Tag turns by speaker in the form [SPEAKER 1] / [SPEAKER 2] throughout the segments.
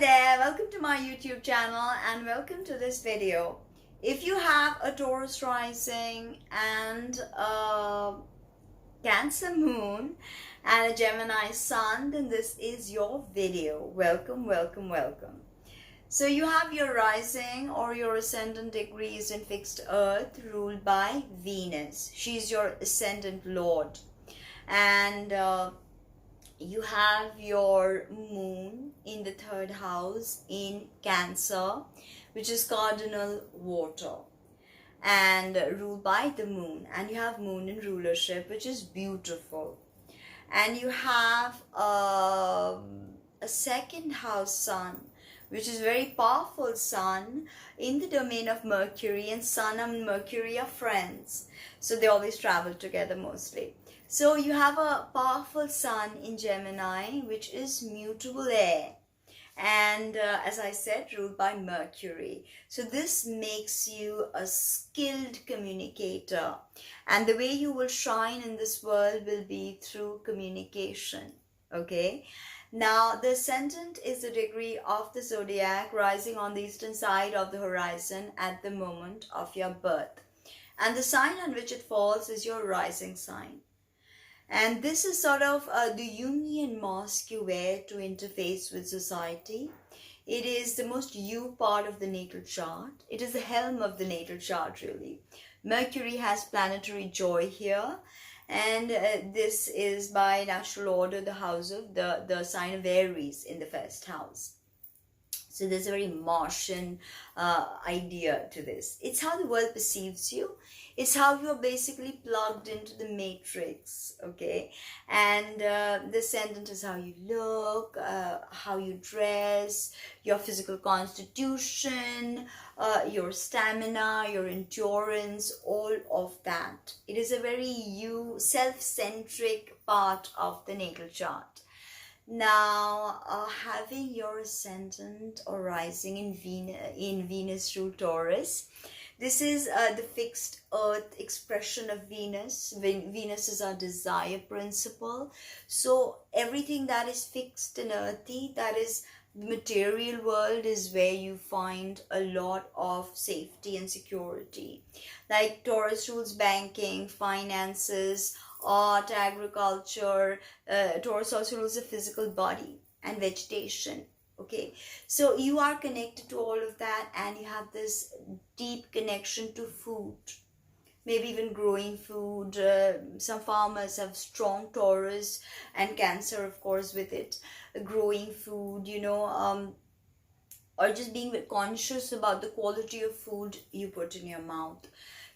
[SPEAKER 1] there, welcome to my YouTube channel and welcome to this video. If you have a Taurus rising and a Cancer moon and a Gemini sun, then this is your video. Welcome, welcome, welcome. So you have your rising or your ascendant degrees in fixed earth ruled by Venus. She's your ascendant lord. And you have your moon in the third house in Cancer, which is cardinal water and ruled by the moon. And you have moon in rulership, which is beautiful. And you have a second house sun, which is very powerful sun in the domain of Mercury, and sun and Mercury are friends. So they always travel together mostly. So you have a powerful sun in Gemini, which is mutable air. And as I said, ruled by Mercury. So this makes you a skilled communicator. And the way you will shine in this world will be through communication. Okay? Now, the ascendant is the degree of the zodiac rising on the eastern side of the horizon at the moment of your birth. And the sign on which it falls is your rising sign. And this is sort of the Jungian mask you wear to interface with society. It is the most you part of the natal chart. It is the helm of the natal chart, really. Mercury has planetary joy here. And this is by natural order the house of the sign of Aries in the first house. So there's a very Martian idea to this. It's how the world perceives you. It's how you're basically plugged into the matrix, okay? And the ascendant is how you look, how you dress, your physical constitution, your stamina, your endurance, all of that. It is a very you, self-centric part of the natal chart. Now, having your ascendant or rising in Venus through Taurus, this is the fixed earth expression of Venus. Venus is our desire principle. So everything that is fixed and earthy, that is the material world, is where you find a lot of safety and security. Like Taurus rules banking, finances, art, agriculture. Taurus also rules the physical body and vegetation. Okay, so you are connected to all of that, and you have this deep connection to food, maybe even growing food. Some farmers have strong Taurus and Cancer, of course, with it. Growing food, or just being conscious about the quality of food you put in your mouth.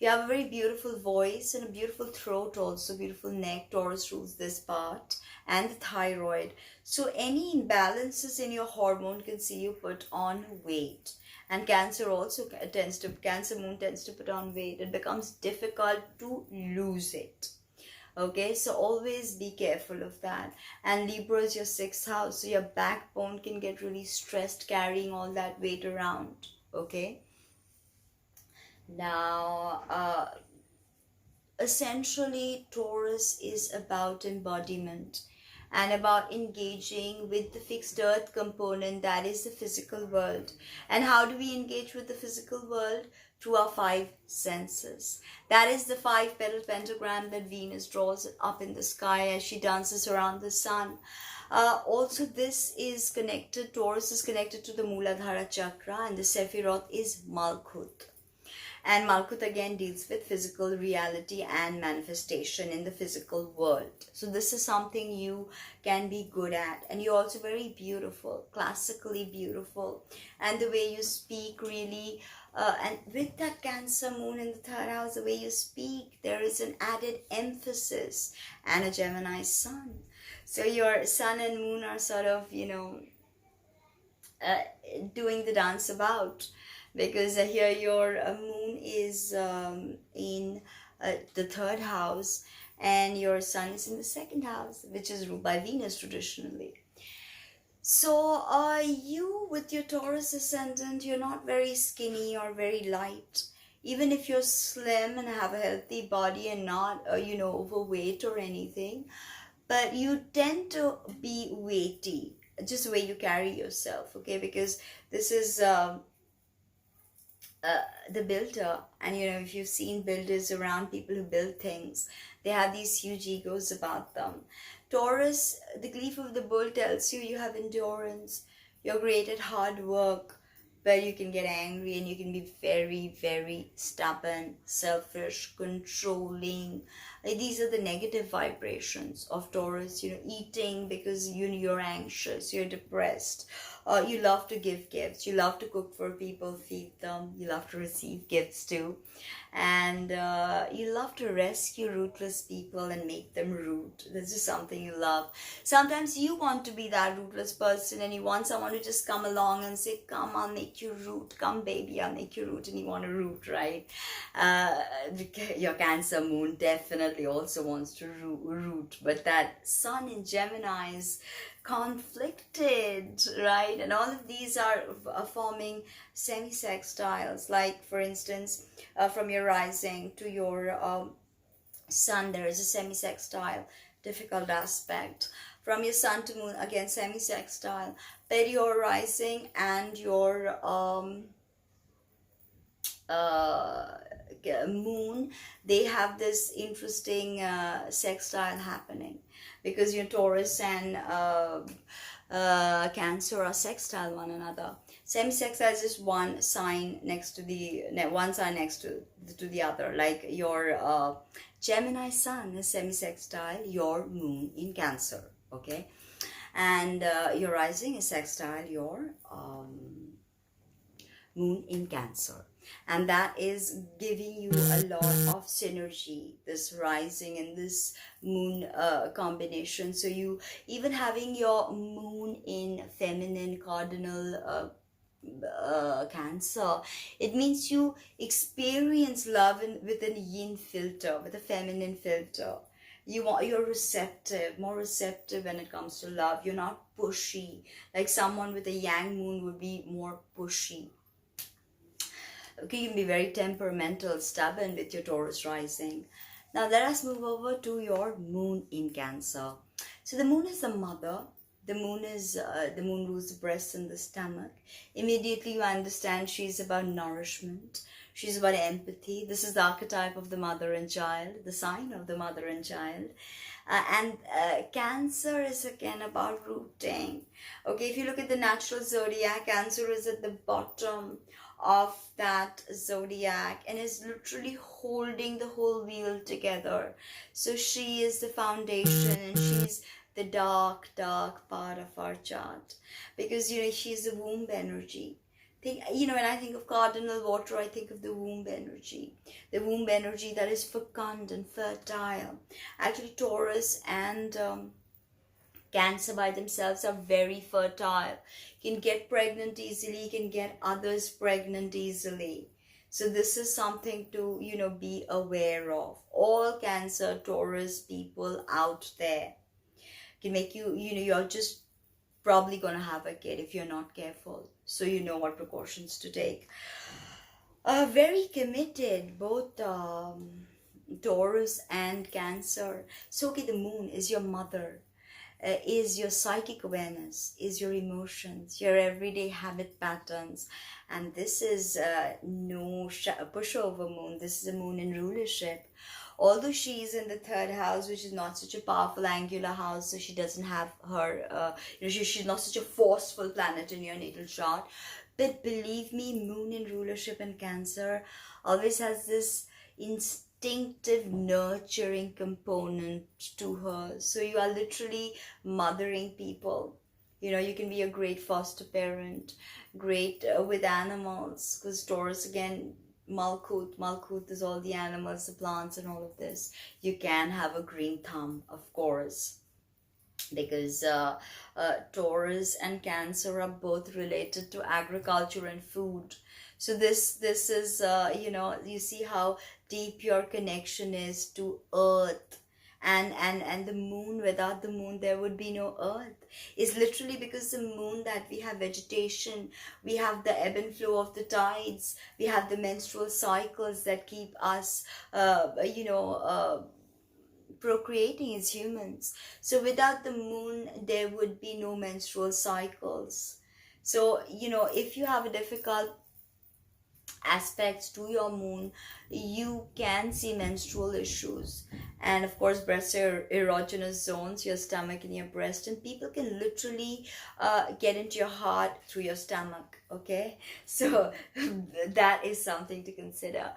[SPEAKER 1] You have a very beautiful voice and a beautiful throat also, beautiful neck. Taurus rules this part, and the thyroid. So any imbalances in your hormone can see you put on weight. And Cancer also Cancer moon tends to put on weight. It becomes difficult to lose it. Okay, so always be careful of that. And Libra is your sixth house, so your backbone can get really stressed carrying all that weight around. Okay. Now, essentially, Taurus is about embodiment and about engaging with the fixed earth component, that is the physical world. And how do we engage with the physical world? Through our five senses. That is the 5-petal pentagram that Venus draws up in the sky as she dances around the sun. Also, this is connected, Taurus is connected to the Muladhara chakra, and the Sephiroth is Malkuth. And Malkuth again deals with physical reality and manifestation in the physical world. So this is something you can be good at. And you're also very beautiful, classically beautiful. And the way you speak really, and with that Cancer moon in the third house, the way you speak, there is an added emphasis, and a Gemini sun. So your sun and moon are sort of, doing the dance about. Because here your moon is in the third house, and your sun is in the second house, which is ruled by Venus traditionally. So you with your Taurus ascendant, you're not very skinny or very light. Even if you're slim and have a healthy body and not, overweight or anything, but you tend to be weighty. just the way you carry yourself, okay? Because this is the builder, and you know, if you've seen builders around, people who build things, they have these huge egos about them. Taurus, the glyph of the bull tells you you have endurance, you're great at hard work, but you can get angry and you can be very, very stubborn, selfish, controlling. Like, these are the negative vibrations of Taurus. You know, eating because you're anxious, you're depressed. You love to give gifts. You love to cook for people, feed them. You love to receive gifts too. And you love to rescue rootless people and make them root. This is something you love. Sometimes you want to be that rootless person and you want someone to just come along and say, come, I'll make you root. Come, baby, I'll make you root. And you want to root, right? Your Cancer moon definitely also wants to root. But that sun in Gemini is conflicted, right? And all of these are forming semi-sextiles. Like, for instance, from your rising to your sun, there is a semi-sextile, difficult aspect. From your sun to moon, again semi-sextile. But your rising and your moon, they have this interesting sextile happening, because your Taurus and Cancer are sextile one another. Semi-sextile is just one sign next to the the other. Like your Gemini sun is semi-sextile your moon in Cancer, okay, and your rising is sextile your moon in Cancer. And that is giving you a lot of synergy, this rising and this moon combination. So you, even having your moon in feminine cardinal Cancer, it means you experience love with a yin filter, with a feminine filter. You're receptive, more receptive when it comes to love. You're not pushy, like someone with a yang moon would be more pushy. Okay, you can be very temperamental, stubborn with your Taurus rising. Now let us move over to your moon in Cancer. So the moon is the mother. The moon rules the breast and the stomach. Immediately you understand she's about nourishment. She's about empathy. This is the archetype of the mother and child, the sign of the mother and child. And Cancer is again about rooting. Okay, if you look at the natural zodiac, Cancer is at the bottom of that zodiac and is literally holding the whole wheel together. So she is the foundation and she's the dark part of our chart, because you know she's the womb energy. When I think of cardinal water, I think of the womb energy that is fecund and fertile. Actually, Taurus and Cancer by themselves are very fertile. Can get pregnant easily, can get others pregnant easily. So this is something to, be aware of. All Cancer, Taurus people out there can make you're just probably going to have a kid if you're not careful. So you know what precautions to take. Very committed, both Taurus and Cancer. So okay, the moon is your mother. Is your psychic awareness, is your emotions, your everyday habit patterns. And this is no pushover moon. This is a moon in rulership. Although she is in the third house, which is not such a powerful angular house, so she doesn't have her, she's not such a forceful planet in your natal chart. But believe me, moon in rulership and Cancer always has this instinctive nurturing component to her. So you are literally mothering people. You can be a great foster parent, great with animals, because Taurus again, Malkuth is all the animals, the plants and all of this. You can have a green thumb, of course, because Taurus and Cancer are both related to agriculture and food. So this is you see how deep your connection is to earth. And the moon, without the moon there would be no earth. It's literally because the moon that we have vegetation, we have the ebb and flow of the tides, we have the menstrual cycles that keep us procreating as humans. So without the moon, there would be no menstrual cycles. So, if you have a difficult aspects to your moon, you can see menstrual issues. And of course, breasts are erogenous zones, your stomach and your breast, and people can literally get into your heart through your stomach. Okay, so that is something to consider.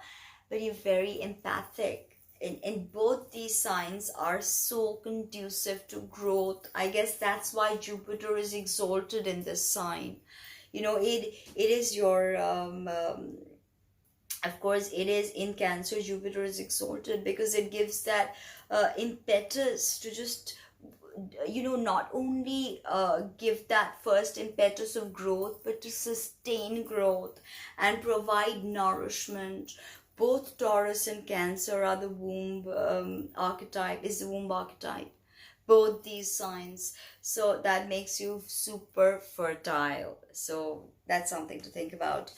[SPEAKER 1] But you're very empathic. And both these signs are so conducive to growth. I guess that's why Jupiter is exalted in this sign. It is your of course, it is in Cancer. Jupiter is exalted because it gives that impetus to just, not only give that first impetus of growth, but to sustain growth and provide nourishment. Both Taurus and Cancer are the womb archetype, is the womb archetype. Both these signs. So that makes you super fertile. So that's something to think about.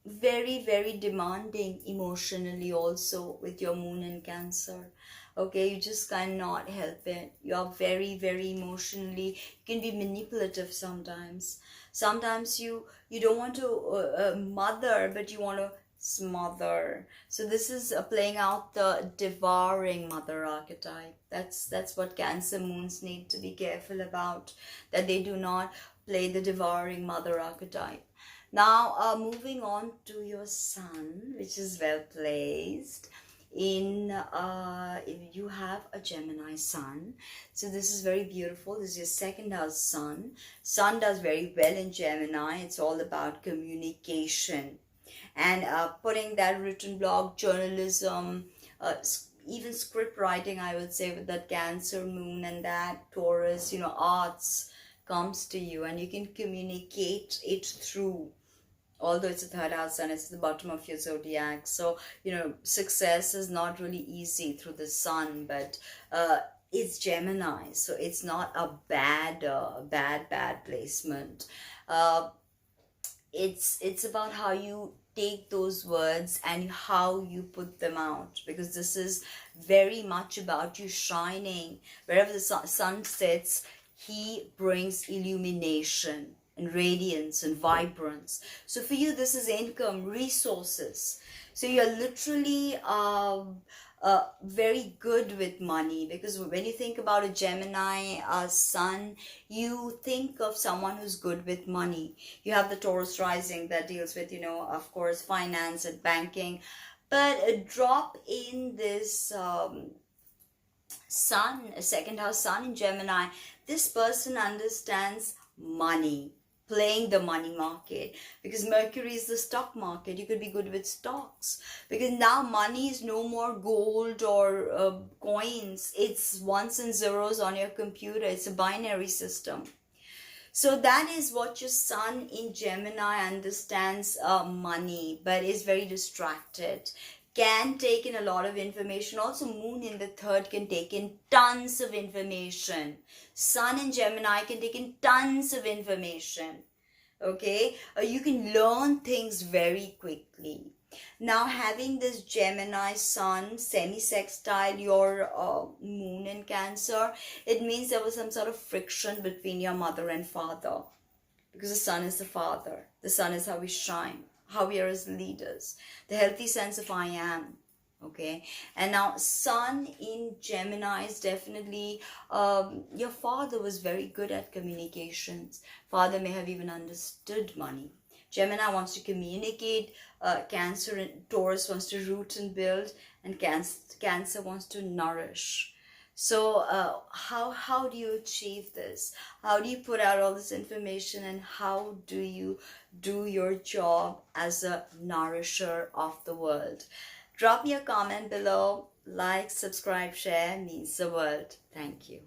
[SPEAKER 1] Very, very demanding emotionally also with your moon in Cancer. Okay, you just cannot help it. You are very, very emotionally, you can be manipulative sometimes. Sometimes you don't want to mother, but you want to smother. So this is playing out the devouring mother archetype. That's what Cancer moons need to be careful about, that they do not play the devouring mother archetype. Now, moving on to your sun, which is well placed in, if you have a Gemini sun. So this is very beautiful. This is your second house sun. Sun does very well in Gemini. It's all about communication and putting that written blog, journalism, even script writing, I would say, with that Cancer moon and that Taurus, arts comes to you and you can communicate it through. Although it's a third house and it's the bottom of your zodiac, so success is not really easy through the sun, but it's Gemini, so it's not a bad placement. It's about how you take those words and how you put them out, because this is very much about you shining. Wherever the sun sits, he brings illumination and radiance and vibrance. So for you, this is income, resources. So you're literally very good with money, because when you think about a Gemini sun, you think of someone who's good with money. You have the Taurus rising that deals with, of course, finance and banking. But a drop in this sun, a second house sun in Gemini, this person understands money, playing the money market, because Mercury is the stock market. You could be good with stocks, because now money is no more gold or coins. It's ones and zeros on your computer. It's a binary system. So that is what your sun in Gemini understands money, but is very distracted. Can take in a lot of information. Also, moon in the third can take in tons of information. Sun in Gemini can take in tons of information. Okay, you can learn things very quickly. Now, having this Gemini sun semi-sextile your moon in Cancer, it means there was some sort of friction between your mother and father, because the sun is the father. The sun is how we shine, how we are as leaders, the healthy sense of I am. Okay, and now sun in Gemini is definitely your father was very good at communications. Father may have even understood money. Gemini wants to communicate, Cancer and Taurus wants to root and build, and Cancer wants to nourish. So how do you achieve this? How do you put out all this information, and how do you do your job as a nourisher of the world? Drop me a comment below. Like, subscribe, share, means the world. Thank you.